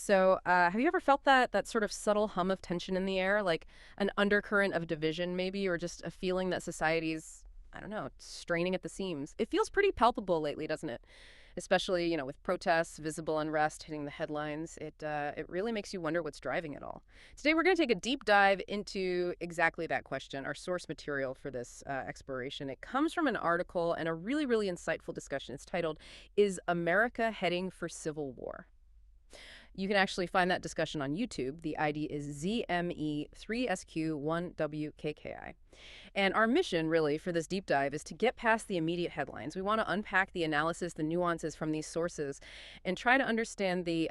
So, have you ever felt that sort of subtle hum of tension in the air, like an undercurrent of division, maybe, or just a feeling that society's, I don't know, straining at the seams? It feels pretty palpable lately, doesn't it? Especially, with protests, visible unrest hitting the headlines. It really makes you wonder what's driving it all. Today, we're going to take a deep dive into exactly that question. Our source material for this exploration. It comes from an article and a really, really insightful discussion. It's titled, "Is America Heading for Civil War?" You can actually find that discussion on YouTube. The ID is ZME3SQ1WKKI. And our mission, really, for this deep dive is to get past the immediate headlines. We want to unpack the analysis, the nuances from these sources, and try to understand the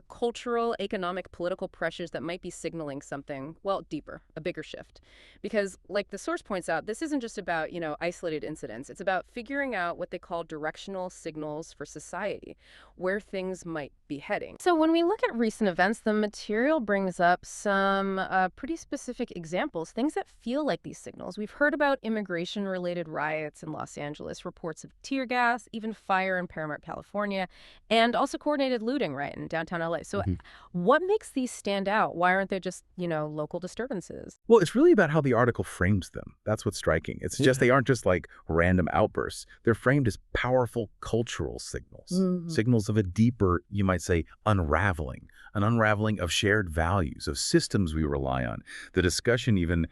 cultural, economic, political pressures that might be signaling something, well, deeper, a bigger shift. Because, like the source points out, this isn't just about, isolated incidents. It's about figuring out what they call directional signals for society, where things might be heading. So when we look at recent events, the material brings up some pretty specific examples, things that feel like these signals. We've heard about immigration-related riots in Los Angeles, reports of tear gas, even fire in Paramount, California, and also coordinated looting, right, in downtown LA. So what makes these stand out? Why aren't they just, local disturbances? Well, it's really about how the article frames them. That's what's striking. It's just they aren't just like random outbursts. They're framed as powerful cultural signals, signals of a deeper, you might say, unraveling, an unraveling of shared values, of systems we rely on. The discussion even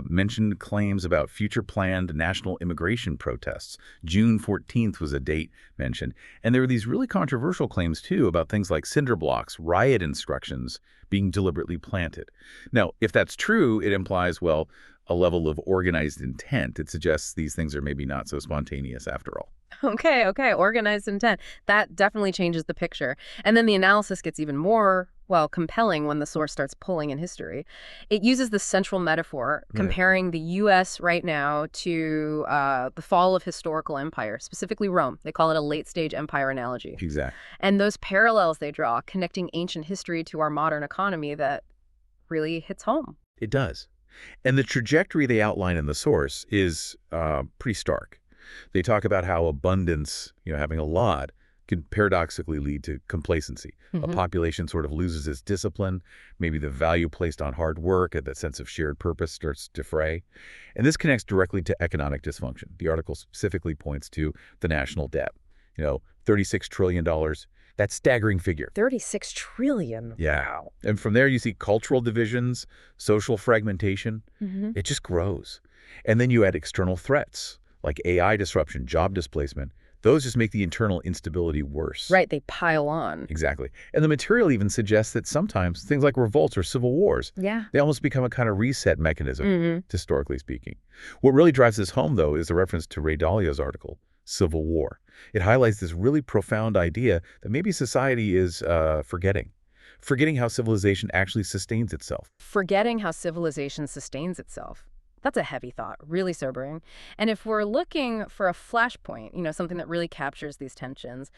mentioned claims about future planned national immigration protests. June 14th was a date mentioned. And there were these really controversial claims, too, about things like cinder blocks, riot instructions being deliberately planted. Now, if that's true, it implies, well, a level of organized intent. It suggests these things are maybe not so spontaneous after all. Okay. Organized intent. That definitely changes the picture. And then the analysis gets even more, well, compelling when the source starts pulling in history. It uses the central metaphor, comparing the U.S. right now to the fall of historical empire, specifically Rome. They call it a late-stage empire analogy. Exactly. And those parallels they draw, connecting ancient history to our modern economy, that really hits home. It does. And the trajectory they outline in the source is pretty stark. They talk about how abundance, having a lot, can paradoxically lead to complacency. A population sort of loses its discipline. Maybe the value placed on hard work and that sense of shared purpose starts to fray. And this connects directly to economic dysfunction. The article specifically points to the national debt. $36 trillion. That staggering figure. 36 trillion. Yeah. Wow. And from there, you see cultural divisions, social fragmentation. It just grows. And then you add external threats like AI disruption, job displacement. Those just make the internal instability worse. Right, they pile on. Exactly. And the material even suggests that sometimes things like revolts or civil wars, they almost become a kind of reset mechanism, historically speaking. What really drives this home, though, is the reference to Ray Dalio's article, Civil War. It highlights this really profound idea that maybe society is forgetting how civilization actually sustains itself. Forgetting how civilization sustains itself. That's a heavy thought, really sobering. And if we're looking for a flashpoint, something that really captures these tensions,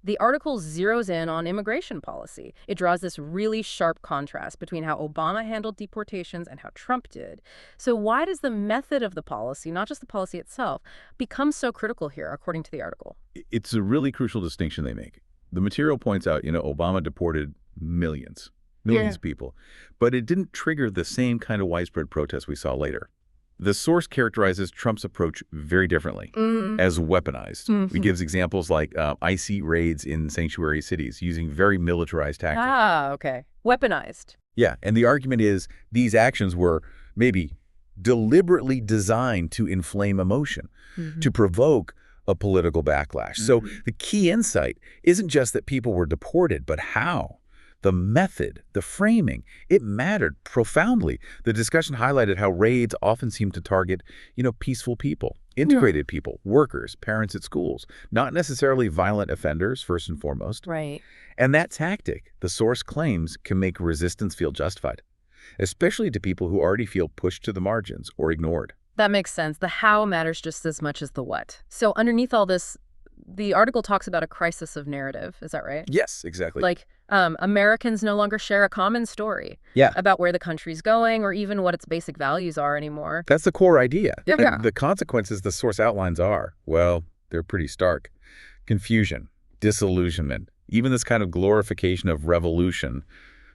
the article zeroes in on immigration policy. It draws this really sharp contrast between how Obama handled deportations and how Trump did. So why does the method of the policy, not just the policy itself, become so critical here, according to the article? It's a really crucial distinction they make. The material points out, Obama deported millions of people, but it didn't trigger the same kind of widespread protests we saw later. The source characterizes Trump's approach very differently, as weaponized. It gives examples like IC raids in sanctuary cities using very militarized tactics. Ah, okay. Weaponized. Yeah, and the argument is these actions were maybe deliberately designed to inflame emotion, to provoke a political backlash. So the key insight isn't just that people were deported, but how. The method, the framing, it mattered profoundly. The discussion highlighted how raids often seem to target, peaceful people, integrated people, workers, parents at schools, not necessarily violent offenders, first and foremost. Right. And that tactic, the source claims, can make resistance feel justified, especially to people who already feel pushed to the margins or ignored. That makes sense. The how matters just as much as the what. So underneath all this, the article talks about a crisis of narrative. Is that right? Yes, exactly. Like, Americans no longer share a common story about where the country's going or even what its basic values are anymore. That's the core idea. Yeah. And the consequences the source outlines are, well, they're pretty stark. Confusion, disillusionment, even this kind of glorification of revolution,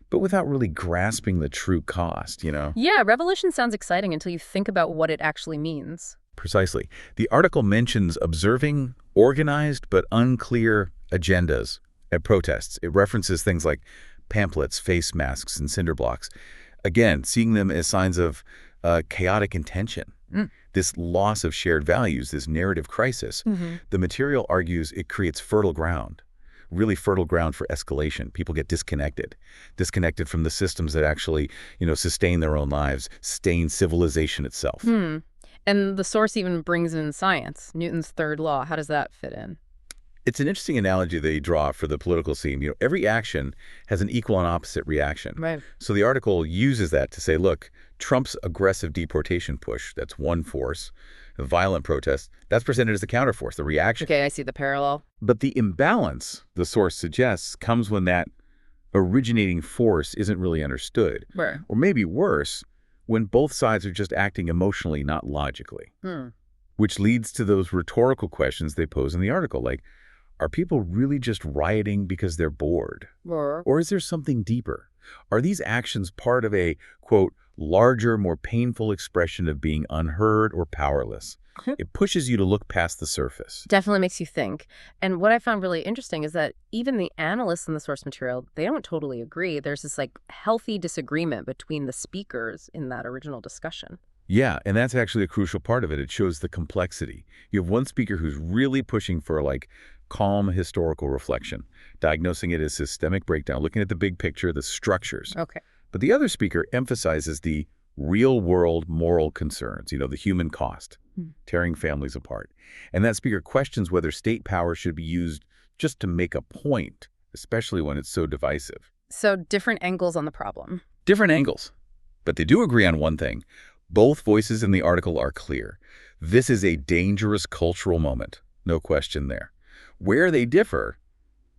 but without really grasping the true cost, you know? Yeah, revolution sounds exciting until you think about what it actually means. Precisely. The article mentions observing organized but unclear agendas at protests. It references things like pamphlets, face masks, and cinder blocks. Again, seeing them as signs of chaotic intention. Mm. This loss of shared values, this narrative crisis, the material argues it creates fertile ground, really fertile ground for escalation. People get disconnected from the systems that actually, sustain their own lives, sustain civilization itself. Hmm. And the source even brings in science, Newton's third law. How does that fit in? It's an interesting analogy they draw for the political scene. Every action has an equal and opposite reaction. Right. So the article uses that to say, look, Trump's aggressive deportation push, that's one force. The violent protest, that's presented as the counterforce, the reaction. Okay, I see the parallel. But the imbalance, the source suggests, comes when that originating force isn't really understood. Right. Or maybe worse, when both sides are just acting emotionally, not logically. Which leads to those rhetorical questions they pose in the article, like, are people really just rioting because they're bored? Or is there something deeper? Are these actions part of a, quote, larger, more painful expression of being unheard or powerless? It pushes you to look past the surface. Definitely makes you think. And what I found really interesting is that even the analysts in the source material, they don't totally agree. There's this healthy disagreement between the speakers in that original discussion. Yeah, and that's actually a crucial part of it. It shows the complexity. You have one speaker who's really pushing for calm historical reflection, diagnosing it as systemic breakdown, looking at the big picture, the structures. Okay. But the other speaker emphasizes the real-world moral concerns, the human cost, tearing families apart. And that speaker questions whether state power should be used just to make a point, especially when it's so divisive. So different angles on the problem. Different angles. But they do agree on one thing. Both voices in the article are clear. This is a dangerous cultural moment. No question there. Where they differ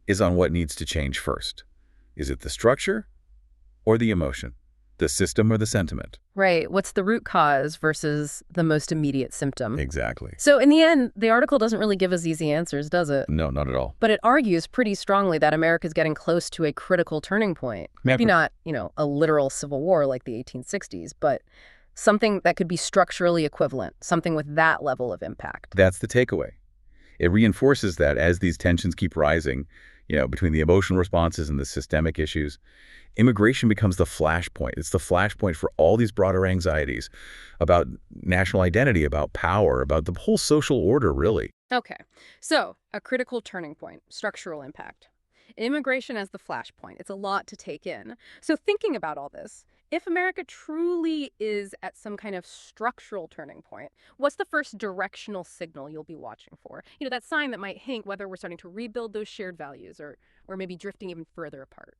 is on what needs to change first. Is it the structure or the emotion? The system or the sentiment? Right. What's the root cause versus the most immediate symptom? Exactly. So in the end, the article doesn't really give us easy answers, does it? No, not at all. But it argues pretty strongly that America's getting close to a critical turning point. Maybe not, a literal civil war like the 1860s, but something that could be structurally equivalent, something with that level of impact. That's the takeaway. It reinforces that as these tensions keep rising, between the emotional responses and the systemic issues, immigration becomes the flashpoint. It's the flashpoint for all these broader anxieties about national identity, about power, about the whole social order, really. Okay, so a critical turning point, structural impact. Immigration as the flashpoint. It's a lot to take in. So thinking about all this, if America truly is at some kind of structural turning point, what's the first directional signal you'll be watching for? That sign that might hint whether we're starting to rebuild those shared values or maybe drifting even further apart.